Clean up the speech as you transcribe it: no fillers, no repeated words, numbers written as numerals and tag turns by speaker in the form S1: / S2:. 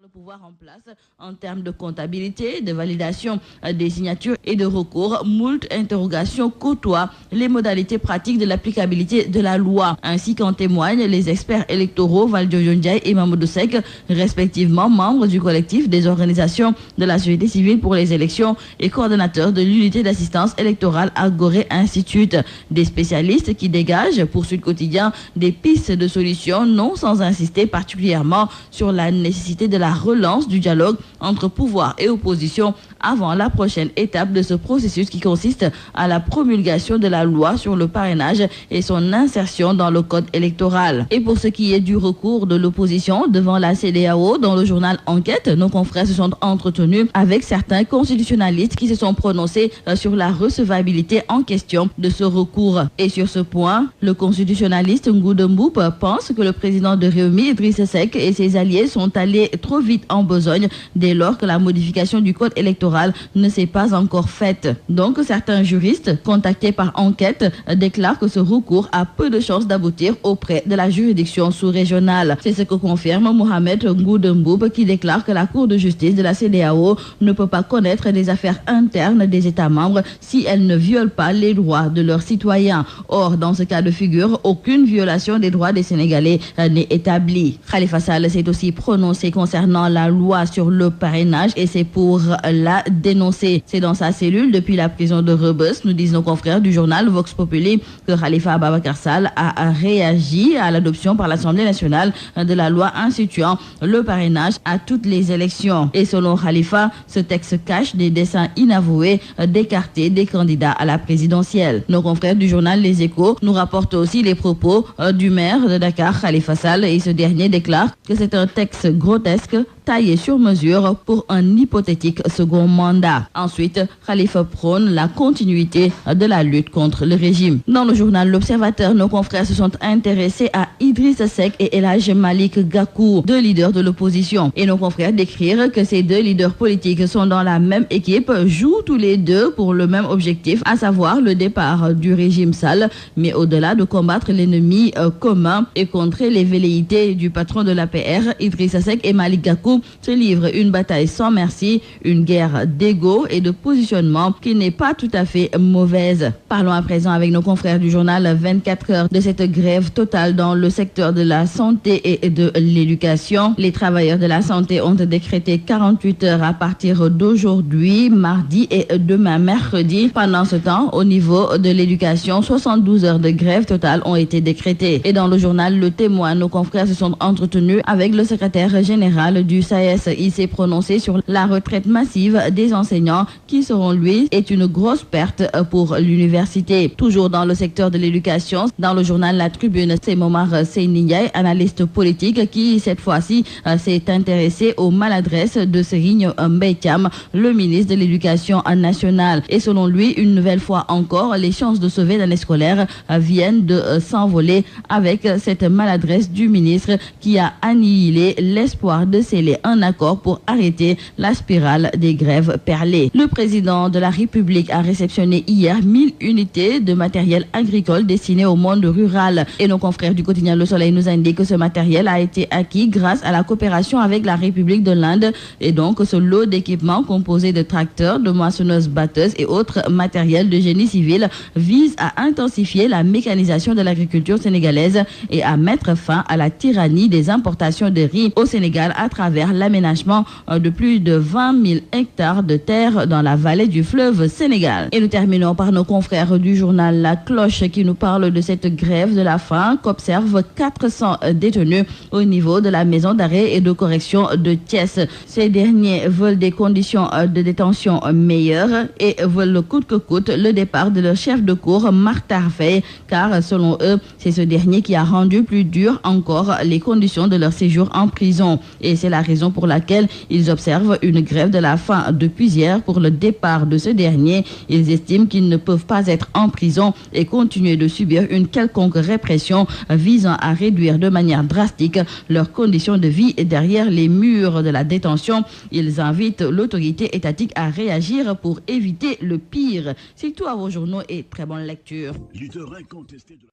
S1: Le pouvoir en place en termes de comptabilité, de validation des signatures et de recours, moult interrogations côtoient les modalités pratiques de l'applicabilité de la loi, ainsi qu'en témoignent les experts électoraux Valdiodio Ndiaye et Mamadou Seck, respectivement membres du collectif des organisations de la société civile pour les élections et coordonnateurs de l'unité d'assistance électorale à Gorée Institute. Des spécialistes qui dégagent pour Sud Quotidien des pistes de solutions, non sans insister particulièrement sur la nécessité de la relance du dialogue entre pouvoir et opposition avant la prochaine étape de ce processus qui consiste à la promulgation de la loi sur le parrainage et son insertion dans le code électoral. Et pour ce qui est du recours de l'opposition devant la CEDEAO, dans le journal Enquête, nos confrères se sont entretenus avec certains constitutionnalistes qui se sont prononcés sur la recevabilité en question de ce recours. Et sur ce point, le constitutionnaliste Ngouda Mboup pense que le président de Rewmi, Idrissa Seck, et ses alliés sont allés trop vite en besogne dès lors que la modification du code électoral ne s'est pas encore faite. Donc certains juristes contactés par Enquête déclarent que ce recours a peu de chances d'aboutir auprès de la juridiction sous-régionale. C'est ce que confirme Mohamed Ngouda Mboup, qui déclare que la Cour de justice de la CEDEAO ne peut pas connaître des affaires internes des États membres si elles ne violent pas les droits de leurs citoyens. Or, dans ce cas de figure, aucune violation des droits des Sénégalais n'est établie. Khalifa Sall s'est aussi prononcé concernant la loi sur le parrainage et c'est pour la dénoncer. C'est dans sa cellule depuis la prison de Rebeuss, nous disent nos confrères du journal Vox Populi, que Khalifa Ababacar Sall a réagi à l'adoption par l'Assemblée nationale de la loi instituant le parrainage à toutes les élections. Et selon Khalifa, ce texte cache des desseins inavoués d'écarter des candidats à la présidentielle. Nos confrères du journal Les Échos nous rapportent aussi les propos du maire de Dakar, Khalifa Sall, et ce dernier déclare que c'est un texte grotesque taillé sur mesure pour un hypothétique second mandat. Ensuite, Khalifa prône la continuité de la lutte contre le régime. Dans le journal L'Observateur, nos confrères se sont intéressés à Idrissa Seck et El Hadj Malick Gakou, deux leaders de l'opposition. Et nos confrères décrivent que ces deux leaders politiques sont dans la même équipe, jouent tous les deux pour le même objectif, à savoir le départ du régime Sall, mais au-delà de combattre l'ennemi commun et contrer les velléités du patron de l'APR, Idrissa Seck et Malick Gakou se livrent une bataille sans merci, une guerre d'ego et de positionnement qui n'est pas tout à fait mauvaise. Parlons à présent avec nos confrères du journal 24 heures de cette grève totale dans le secteur de la santé et de l'éducation. Les travailleurs de la santé ont décrété 48 heures à partir d'aujourd'hui, mardi et demain mercredi. Pendant ce temps, au niveau de l'éducation, 72 heures de grève totale ont été décrétées. Et dans le journal Le Témoin, nos confrères se sont entretenus avec le secrétaire général du SAES. Il s'est prononcé sur la retraite massive des enseignants qui, selon lui, est une grosse perte pour l'université. Toujours dans le secteur de l'éducation, dans le journal La Tribune, c'est Momar Seyni Ndiaye, analyste politique, qui cette fois-ci s'est intéressé aux maladresses de Serigne Mbaye Thiam, le ministre de l'Éducation nationale. Et selon lui, une nouvelle fois encore, les chances de sauver l'année scolaire viennent de s'envoler avec cette maladresse du ministre qui a annihilé l'espoir de sceller un accord pour arrêter la spirale des grèves perlées. Le président de la République a réceptionné hier 1000 unités de matériel agricole destiné au monde rural. Et nos confrères du quotidien Le Soleil nous indiquent que ce matériel a été acquis grâce à la coopération avec la République de l'Inde. Et donc, ce lot d'équipements composé de tracteurs, de moissonneuses-batteuses et autres matériels de génie civil vise à intensifier la mécanisation de l'agriculture sénégalaise et à mettre fin à la tyrannie des importations de riz au Sénégal à travers l'aménagement de plus de 20 000 hectares de terre dans la vallée du fleuve Sénégal. Et nous terminons par nos confrères du journal La Cloche qui nous parle de cette grève de la faim qu'observent 400 détenus au niveau de la maison d'arrêt et de correction de Thiès. Ces derniers veulent des conditions de détention meilleures et veulent coûte que coûte le départ de leur chef de cour Makhtar Faye, car selon eux, c'est ce dernier qui a rendu plus dur encore les conditions de leur séjour en prison. Et c'est la raison pour laquelle ils observent une grève de la faim depuis hier pour le départ de ce dernier. Ils estiment qu'ils ne peuvent pas être en prison et continuer de subir une quelconque répression visant à réduire de manière drastique leurs conditions de vie derrière les murs de la détention. Ils invitent l'autorité étatique à réagir pour éviter le pire. C'est tout à vos journaux et très bonne lecture.